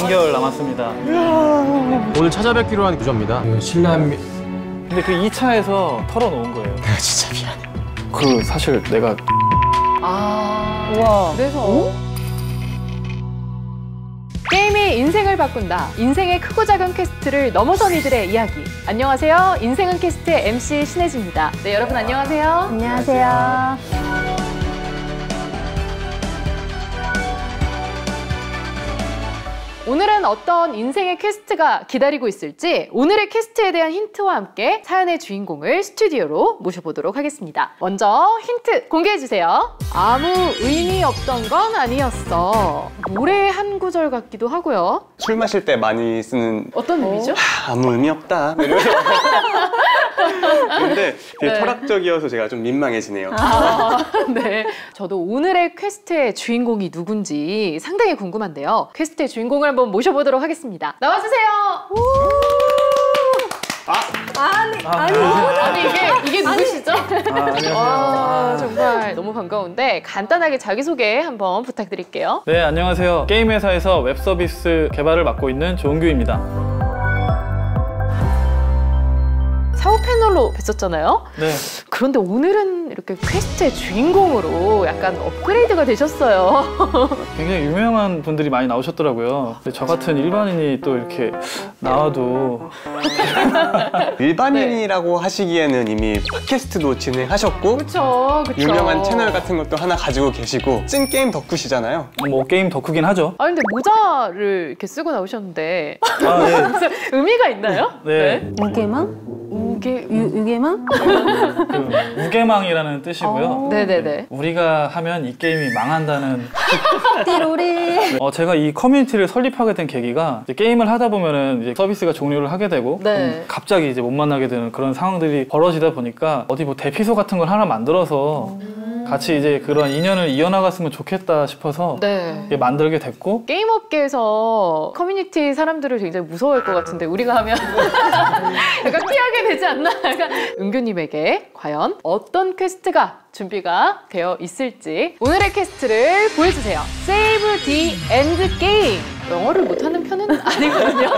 3개월 남았습니다. 오늘 찾아뵙기로 한 유저입니다. 신라면. 근데 그 2차에서 털어놓은 거예요. 내가 진짜 미안해. 그 사실 내가 우와. 그래서 게임이 인생을 바꾼다. 인생의 크고 작은 퀘스트를 넘어선 이들의 이야기. 안녕하세요. 인생은 퀘스트의 MC 신혜지입니다. 네, 여러분 안녕하세요. 안녕하세요. 오늘은 어떤 인생의 퀘스트가 기다리고 있을지 오늘의 퀘스트에 대한 힌트와 함께 사연의 주인공을 스튜디오로 모셔보도록 하겠습니다. 먼저 힌트 공개해주세요. 아무 의미 없던 건 아니었어. 노래 한 구절 같기도 하고요. 술 마실 때 많이 쓰는 어떤 의미죠? 아무 의미 없다 이러면서 근데 되게 네. 철학적이어서 제가 좀 민망해지네요. 네. 저도 오늘의 퀘스트의 주인공이 누군지 상당히 궁금한데요. 퀘스트의 주인공을 한번 모셔보도록 하겠습니다. 나와주세요. 아니 이게 누구시죠? 안녕하세요. 정말 너무 반가운데 간단하게 자기소개 한번 부탁드릴게요. 네, 안녕하세요. 게임 회사에서 웹 서비스 개발을 맡고 있는 조은규입니다. 사후 패널로 뵀었잖아요. 네. 그런데 오늘은 이렇게 퀘스트의 주인공으로 약간 업그레이드가 되셨어요. 굉장히 유명한 분들이 많이 나오셨더라고요. 근데 저 같은 일반인이 또 이렇게 나와도 일반인이라고 하시기에는 이미 팟캐스트도 진행하셨고 그쵸. 유명한 채널 같은 것도 하나 가지고 계시고 찐 게임 덕후시잖아요. 뭐 게임 덕후긴 하죠. 아 근데 모자를 이렇게 쓰고 나오셨는데 아, 네. 무슨 의미가 있나요? 네. 우개망? 유개망? 그 우개망이라는 뜻이고요. 네네네. 우리가 하면 이 게임이 망한다는. 띠로리. 제가 이 커뮤니티를 설립하게 된 계기가 이제 게임을 하다 보면은 이제 서비스가 종료를 하게 되고 네. 갑자기 이제 못 만나게 되는 그런 상황들이 벌어지다 보니까 어디 뭐 대피소 같은 걸 하나 만들어서 같이 이제 그런 인연을 이어나갔으면 좋겠다 싶어서 네. 이게 만들게 됐고. 게임 업계에서 커뮤니티 사람들을 굉장히 무서워할 것 같은데 우리가 하면 약간 피하게 되지 않나? 약간 은규님에게 과연 어떤 퀘스트가 준비가 되어 있을지 오늘의 퀘스트를 보여주세요. Save the End Game. 영어를 못하는 편은 아니거든요.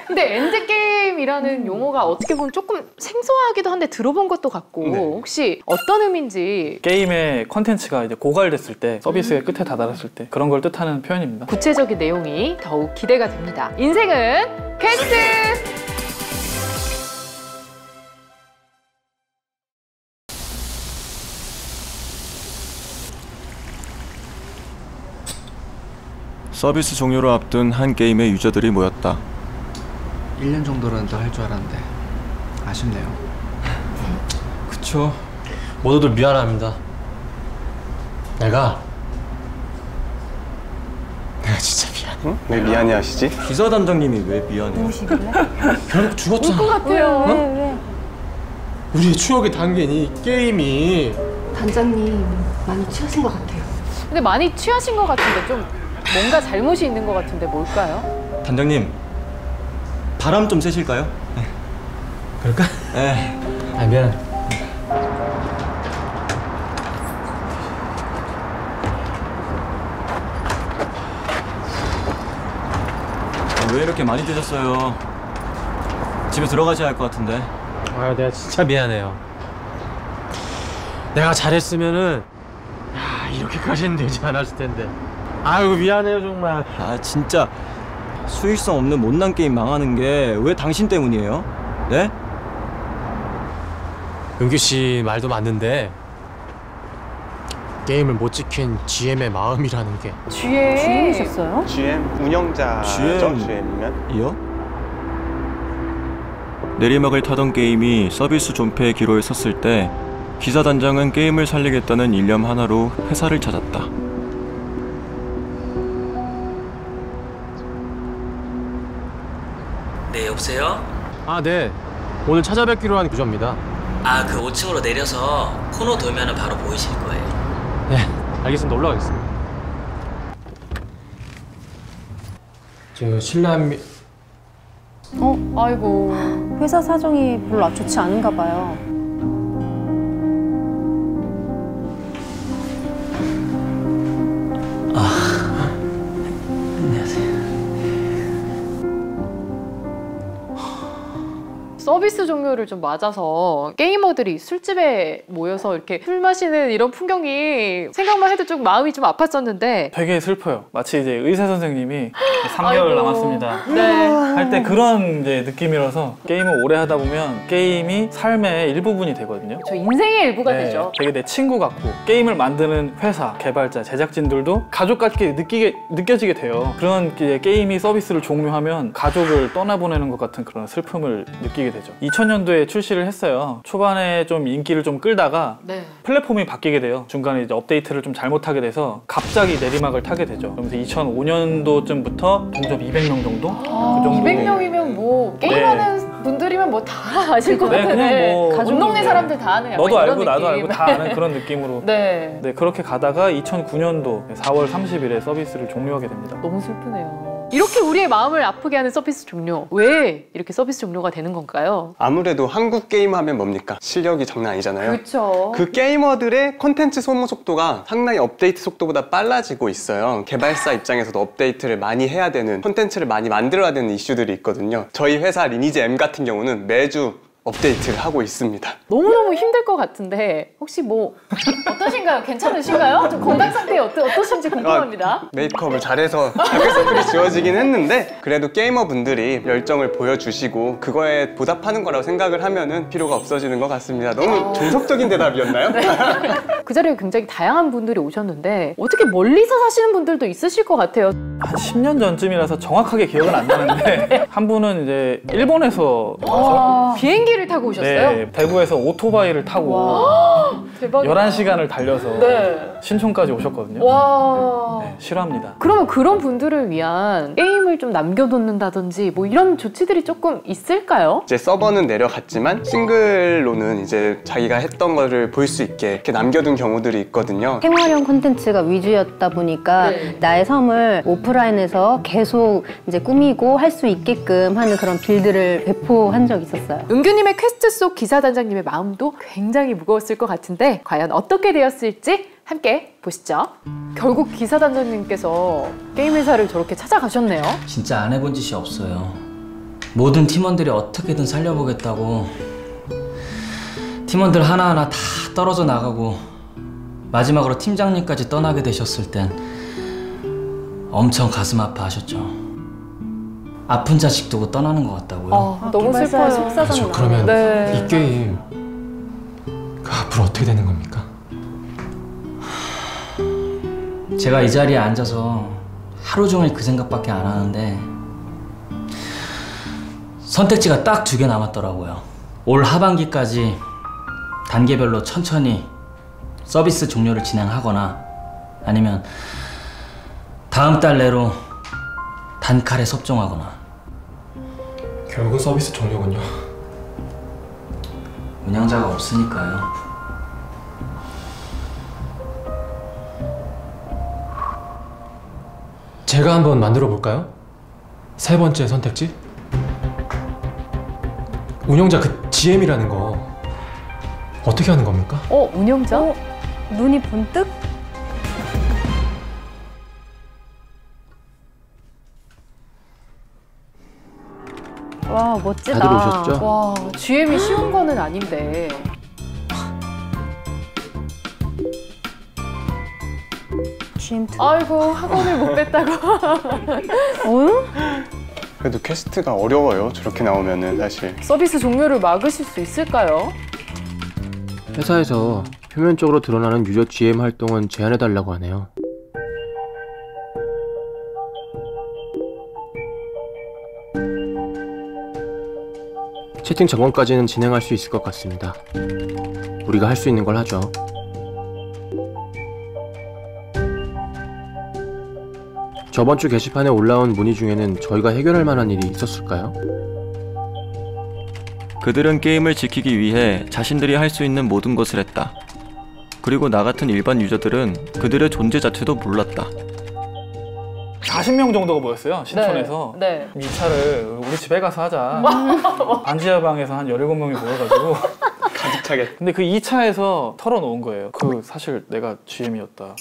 근데 엔드게임이라는 용어가 어떻게 보면 조금 생소하기도 한데 들어본 것도 같고 네. 혹시 어떤 의미인지 게임의 컨텐츠가 이제 고갈됐을 때 서비스의 끝에 다다랐을 때 그런 걸 뜻하는 표현입니다. 구체적인 내용이 더욱 기대가 됩니다. 인생은 퀘스트! 서비스 종료를 앞둔 한 게임의 유저들이 모였다. 1년 정도는 더 할 줄 알았는데 아쉽네요. 그쵸. 모두들 미안합니다. 내가 진짜 미안해. 응? 왜 미안해 하시지? 기사 단장님이 왜 미안해요? 결국 죽었잖아. 것 같아요. 왜? 우리의 추억이 담긴 이 게임이. 단장님 많이 취하신 것 같아요. 근데 많이 취하신 것 같은데 좀 뭔가 잘못이 있는 것 같은데 뭘까요? 단장님, 바람 좀 쐬실까요? 그럴까? 네. 아, 미안. 왜 이렇게 많이 드셨어요? 집에 들어가셔야 할 것 같은데. 아, 내가 진짜 미안해요. 내가 잘했으면은 이렇게까지는 되지 않았을 텐데. 아이고 미안해요 정말. 아 진짜 수익성 없는 못난 게임 망하는 게 왜 당신 때문이에요? 네? 은규 씨 말도 맞는데 게임을 못 지킨 GM의 마음이라는 게. 주인이셨어요? GM 운영자죠? GM. GM이면? 이요? 내리막을 타던 게임이 서비스 존폐의 기로에 섰을 때 기사 단장은 게임을 살리겠다는 일념 하나로 회사를 찾았다. 네, 여보세요? 아, 네. 오늘 찾아뵙기로 한 유저입니다. 아, 그 5층으로 내려서 코너 돌면은 바로 보이실 거예요. 네, 알겠습니다. 올라가겠습니다. 저 신라면. 아이고. 회사 사정이 별로 좋지 않은가 봐요. 안녕하세요. 서비스 종료를 좀 맞아서 게이머들이 술집에 모여서 이렇게 술 마시는 이런 풍경이 생각만 해도 좀 마음이 좀 아팠었는데 되게 슬퍼요. 마치 이제 의사 선생님이 3개월 아이고. 남았습니다. 네. 할 때 그런 이제 느낌이라서 게임을 오래 하다 보면 게임이 삶의 일부분이 되거든요. 저 인생의 일부가 되죠. 되게 내 친구 같고 게임을 만드는 회사, 개발자, 제작진들도 가족 같게 느껴지게 돼요. 그런 게임이 서비스를 종료하면 가족을 떠나보내는 것 같은 그런 슬픔을 느끼게 되죠. 2000년도에 출시를 했어요. 초반에 좀 인기를 좀 끌다가 네. 플랫폼이 바뀌게 돼요. 중간에 이제 업데이트를 좀 잘못하게 돼서 갑자기 내리막을 타게 되죠. 그러면서 2005년도쯤부터 동접 200명 정도? 그 정도. 200명이면 뭐 게임하는 분들이면 뭐 다 아실 것 네, 같은데 그냥 뭐 온 동네 사람들 다 아는 약간 너도 이런 알고 나도 느낌. 알고 다 아는 그런 느낌으로 네. 네, 그렇게 가다가 2009년도 4월 30일에 서비스를 종료하게 됩니다. 너무 슬프네요. 이렇게 우리의 마음을 아프게 하는 서비스 종료. 왜 이렇게 서비스 종료가 되는 건가요? 아무래도 한국 게임 하면 뭡니까? 실력이 장난 아니잖아요. 그렇죠. 그 게이머들의 콘텐츠 소모 속도가 상당히 업데이트 속도보다 빨라지고 있어요. 개발사 입장에서도 업데이트를 많이 해야 되는, 콘텐츠를 많이 만들어야 되는 이슈들이 있거든요. 저희 회사 리니지 M 같은 경우는 매주 업데이트를 하고 있습니다. 너무너무 힘들 것 같은데 혹시 뭐 어떠신가요? 괜찮으신가요? 좀 건강 상태 어떠신지 궁금합니다. 메이크업을 잘해서 다크서클이 지워지긴 했는데 그래도 게이머분들이 열정을 보여주시고 그거에 보답하는 거라고 생각을 하면은 필요가 없어지는 것 같습니다. 너무 정석적인 대답이었나요? 그 자리에 굉장히 다양한 분들이 오셨는데 어떻게 멀리서 사시는 분들도 있으실 것 같아요. 한 10년 전쯤이라서 정확하게 기억은 안 나는데 한 분은 이제 일본에서 와서 비행기를 타고 오셨어요? 네, 대구에서 오토바이를 타고 대박이다. 11시간을 달려서 네. 신촌까지 오셨거든요. 와. 네, 싫어합니다. 그러면 그런 분들을 위한 게임을 좀 남겨놓는다든지 뭐 이런 조치들이 조금 있을까요? 이제 서버는 내려갔지만 싱글로는 이제 자기가 했던 거를 볼 수 있게 이렇게 남겨둔 경우들이 있거든요. 생활형 콘텐츠가 위주였다 보니까 나의 섬을 오프라인에서 계속 이제 꾸미고 할 수 있게끔 하는 그런 빌드를 배포한 적이 있었어요. 은규님의 퀘스트 속 기사단장님의 마음도 굉장히 무거웠을 것 같은데 과연 어떻게 되었을지 함께 보시죠. 결국 기사단장님께서 게임 회사를 저렇게 찾아가셨네요. 진짜 안 해본 짓이 없어요. 모든 팀원들이 어떻게든 살려보겠다고 팀원들 하나하나 다 떨어져 나가고 마지막으로 팀장님까지 떠나게 되셨을 땐 엄청 가슴 아파하셨죠. 아픈 자식 두고 떠나는 것 같다고요. 너무 슬퍼요. 그렇죠. 그러면 네. 이 게임 앞으로 어떻게 되는 겁니까? 제가 이 자리에 앉아서 하루 종일 그 생각밖에 안 하는데 선택지가 딱 2개 남았더라고요. 올 하반기까지 단계별로 천천히 서비스 종료를 진행하거나 아니면 다음 달 내로 단칼에 섭종하거나. 결국은 서비스 종료군요. 운영자가 없으니까요. 제가 한번 만들어 볼까요? 3번째 선택지? 운영자 그 GM이라는 거 어떻게 하는 겁니까? 운영자? 눈이 번뜩? 와, 멋지다. 다들 오셨죠? 와, GM이 쉬운 거는 아닌데. GM2. 아이고, 학원을 못 뺐다고. 그래도 퀘스트가 어려워요. 저렇게 나오면은 사실. 서비스 종료를 막으실 수 있을까요? 회사에서 표면적으로 드러나는 유저 GM 활동은 제한해달라고 하네요. 채팅 점검까지는 진행할 수 있을 것 같습니다. 우리가 할 수 있는 걸 하죠. 저번 주 게시판에 올라온 문의 중에는 저희가 해결할 만한 일이 있었을까요? 그들은 게임을 지키기 위해 자신들이 할 수 있는 모든 것을 했다. 그리고 나 같은 일반 유저들은 그들의 존재 자체도 몰랐다. 40명 정도가 모였어요. 신촌에서. 네. 이 차를 우리 집에 가서 하자. 반지하 방에서 한 17명이 모여가지고 알차게. 근데 그 2차에서 털어놓은 거예요. 그 사실 내가 GM이었다.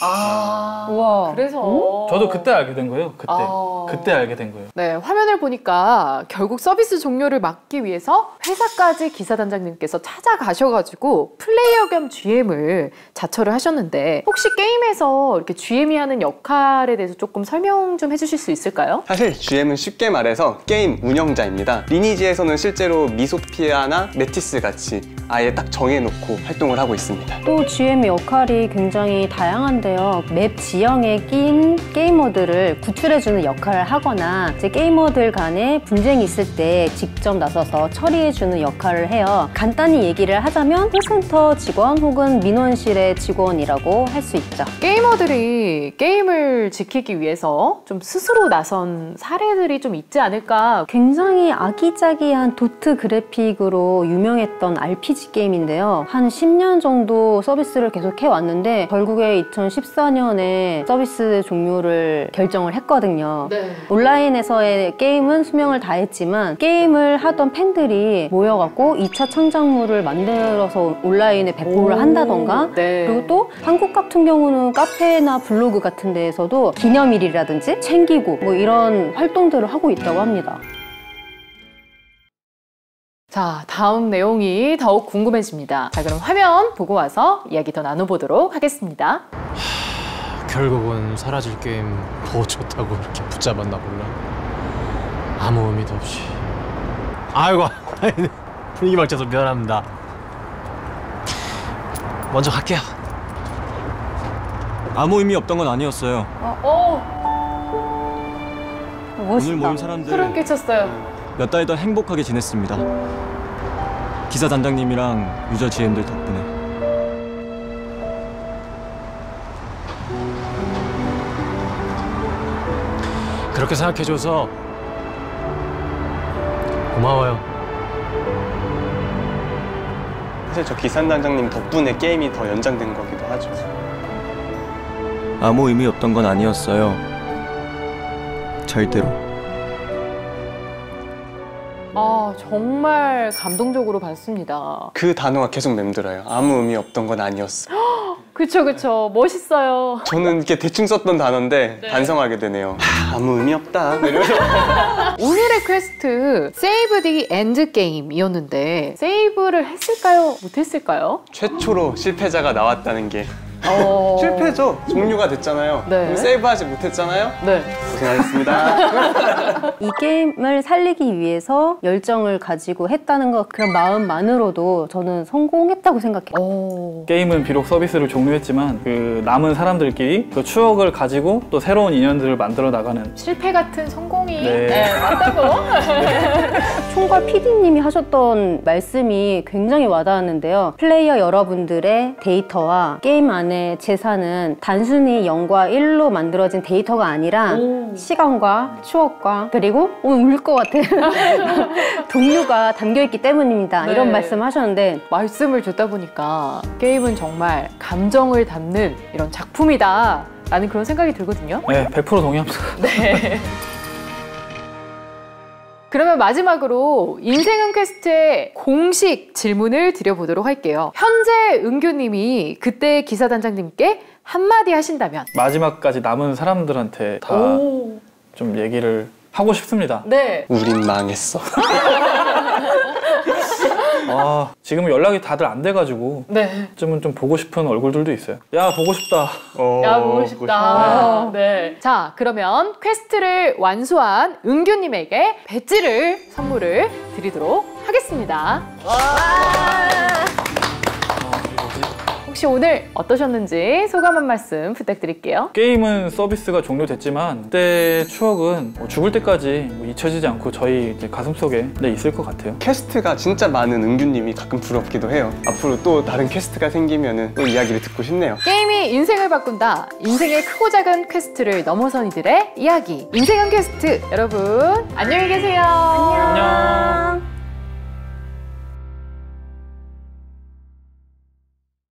우와. 그래서 저도 그때 알게 된 거예요. 아. 그때 알게 된 거예요. 네, 화면을 보니까 결국 서비스 종료를 막기 위해서 회사까지 기사단장님께서 찾아가셔가지고 플레이어 겸 GM을 자처를 하셨는데 혹시 게임에서 이렇게 GM이 하는 역할에 대해서 조금 설명 좀 해주실 수 있을까요? 사실 GM은 쉽게 말해서 게임 운영자입니다. 리니지에서는 실제로 미소피아나 메티스 같이 아예 딱 정해놓고 활동을 하고 있습니다. 또 GM의 역할이 굉장히 다양한데요. 맵 지형에 낀 게이머들을 구출해주는 역할을 하거나 이제 게이머들 간에 분쟁이 있을 때 직접 나서서 처리해주는 역할을 해요. 간단히 얘기를 하자면 콜센터 직원 혹은 민원실의 직원이라고 할 수 있죠. 게이머들이 게임을 지키기 위해서 좀 스스로 나선 사례들이 좀 있지 않을까. 굉장히 아기자기한 도트 그래픽으로 유명했던 RPG 게임인데요. 한 10년 정도 서비스를 계속 해왔는데 결국에 2014년에 서비스 종료를 결정을 했거든요. 네. 온라인에서의 게임은 수명을 다했지만 게임을 하던 팬들이 모여갖고 2차 창작물을 만들어서 온라인에 배포를 한다던가 네. 그리고 또 한국 같은 경우는 카페나 블로그 같은 데에서도 기념일이라든지 챙기고 뭐 이런 활동들을 하고 있다고 합니다. 자, 다음 내용이 더욱 궁금해집니다. 자, 그럼 화면 보고 와서 이야기 더 나눠보도록 하겠습니다. 결국은 사라질 게임 더 좋다고 이렇게 붙잡았나 몰라. 아무 의미도 없이. 아이고 분위기 망쳐서 미안합니다. 먼저 갈게요. 아무 의미 없던 건 아니었어요. 멋있다. 오늘 모인 소름 사람들 끼쳤어요. 몇 달 더 행복하게 지냈습니다. 기사 단장님이랑 유저 GM들 덕분에. 그렇게 생각해줘서 고마워요. 사실 저 기산단장님 덕분에 게임이 더 연장된 거기도 하죠. 아무 의미 없던 건 아니었어요. 절대로. 아, 정말 감동적으로 봤습니다. 그 단어가 계속 맴돌아요. 아무 의미 없던 건 아니었어. 그쵸, 그쵸. 멋있어요. 저는 이렇게 대충 썼던 단어인데 반성하게 되네요. 아무 의미 없다. 이러면서. 오늘의 퀘스트 세이브 디 엔드 게임이었는데 세이브를 했을까요? 못했을까요? 최초로 실패자가 나왔다는 게 어... 실패죠. 종료가 됐잖아요. 네. 그럼 세이브하지 못했잖아요. 네. 고생하셨습니다. 이 게임을 살리기 위해서 열정을 가지고 했다는 것 그런 마음만으로도 저는 성공했다고 생각해요. 오... 게임은 비록 서비스를 종료했지만 그 남은 사람들끼리 그 추억을 가지고 또 새로운 인연들을 만들어 나가는 실패 같은 성공이 네. 맞다고. 총괄 PD님이 하셨던 말씀이 굉장히 와닿았는데요. 플레이어 여러분들의 데이터와 게임 안에 재산은 단순히 0과 1로 만들어진 데이터가 아니라 시간과 추억과 그리고 울 것 같아. 동료가 담겨있기 때문입니다. 네. 이런 말씀 하셨는데 말씀을 듣다 보니까 게임은 정말 감정을 담는 이런 작품이다 라는 그런 생각이 들거든요. 네, 100% 동의합니다. 네. 그러면 마지막으로 인생은 퀘스트의 공식 질문을 드려보도록 할게요. 현재 은규님이 그때 기사단장님께 한마디 하신다면? 마지막까지 남은 사람들한테 다 좀 얘기를 하고 싶습니다. 네. 우린 망했어. 아, 지금 연락이 다들 안 돼가지고 네. 좀은 좀 보고 싶은 얼굴들도 있어요. 야, 보고 싶다. 야, 보고 싶다. 네. 자, 그러면 퀘스트를 완수한 은규님에게 배지를 선물을 드리도록 하겠습니다. 혹시 오늘 어떠셨는지 소감 한 말씀 부탁드릴게요. 게임은 서비스가 종료됐지만 그때의 추억은 죽을 때까지 잊혀지지 않고 저희 이제 가슴속에 있을 것 같아요. 퀘스트가 진짜 많은 은규님이 가끔 부럽기도 해요. 앞으로 또 다른 퀘스트가 생기면 또 이야기를 듣고 싶네요. 게임이 인생을 바꾼다. 인생의 크고 작은 퀘스트를 넘어선 이들의 이야기. 인생은 퀘스트. 여러분 안녕히 계세요. 안녕.